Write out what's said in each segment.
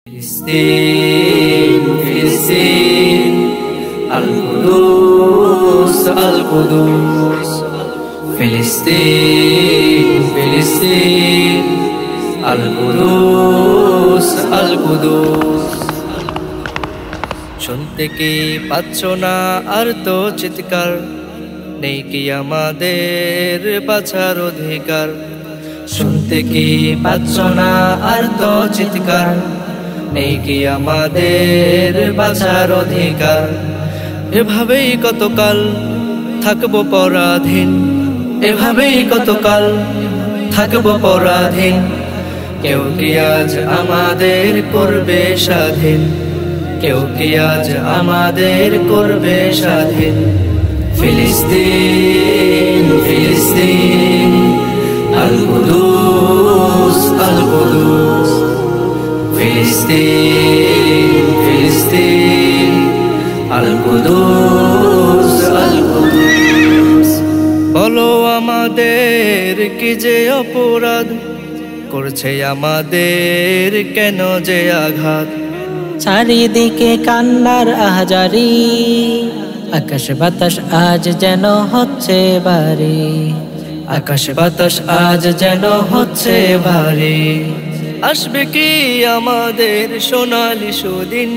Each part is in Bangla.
ফিলিস্তিন ফিলিস্তিন আল কুদুস আল কুদুস ফিলিস্তিন ফিলিস্তিন আল কুদুস আল কুদুস। শুনতে কি পাচ্ছ না আর তো চিৎকার? নেই কি আমাদের বাঁচার অধিকার? শুনতে কি পাচ্ছ না আর তো চিৎকার? নেই কি আমাদের বাঁচার অধিকার? এভাবেই কতকাল থাকবো পরাধীন, এভাবেই কতকাল থাকবো পরাধীন। কেউ কি আজ আমাদের করবে স্বাধীন? কেউ কি আজ আমাদের করবে স্বাধীন? ফিলিস্তিন ফিলিস্তিন আল কুদুস আল কুদুস ফিলিস্তিন ফিলিস্তিন আল কুদুস আল কুদুস। বলো আমাদের কি যে অপরাধ করছে আমাদের, কেন যে আঘাত? চারিদিকে কান্নার আহাজারি, আকাশ বাতাস আজ যেন হচ্ছে ভারী, আকাশ বাতাস আজ যেন হচ্ছে ভারী। আসবে কি আমাদের সোনালি সুদিন?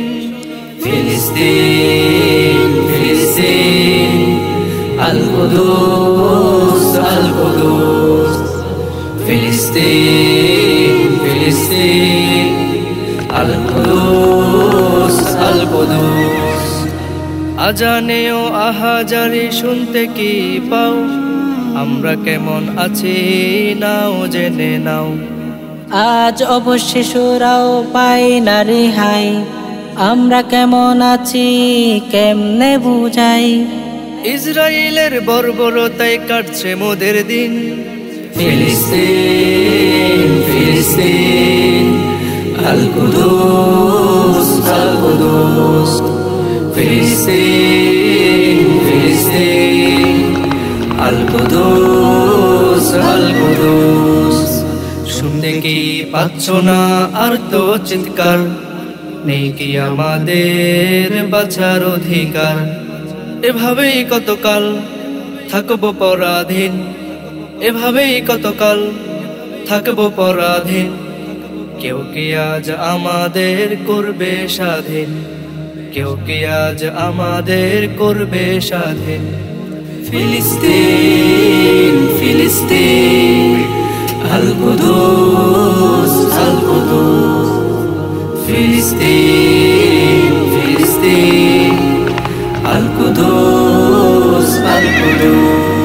ফিলিস্তিন ফিলিস্তিন আল কুদুস আল কুদুস ফিলিস্তিন ফিলিস্তিন আল কুদুস আল কুদুস। আজানেও আহাজারি শুনতে কি পাও? আমরা কেমন আছি নাও জেনে নাও। আজ অবশ্য শিশুরাও পাই না রেহাই, আমরা কেমন আছি কেমনে বুঝাই? ইসরায়েলের বর্বরতায় কাটছে মোদের দিন। ফিলিস্তিন ফিলিস্তিন আল কুদুস আল কুদুস ফিলিস্তিন ফিলিস্তিন আল কুদুস আল কুদুস। শুনতে কি পাচ্ছ না আর তো চিৎকার? নেই কি আমাদের বাঁচার অধিকার? এভাবেই কতকাল থাকবো পরাধীন, এভাবেই কতকাল থাকবো পরাধীন। কেউ কি আজ আমাদের করবে স্বাধীন? কেউ কি আজ আমাদের করবে স্বাধীন? ফিলিস্তিন ফিলিস্তিন আল কুদুস আল কুদুস ফিলিস্তিন ফিলিস্তিন আল কুদুস আল কুদুস।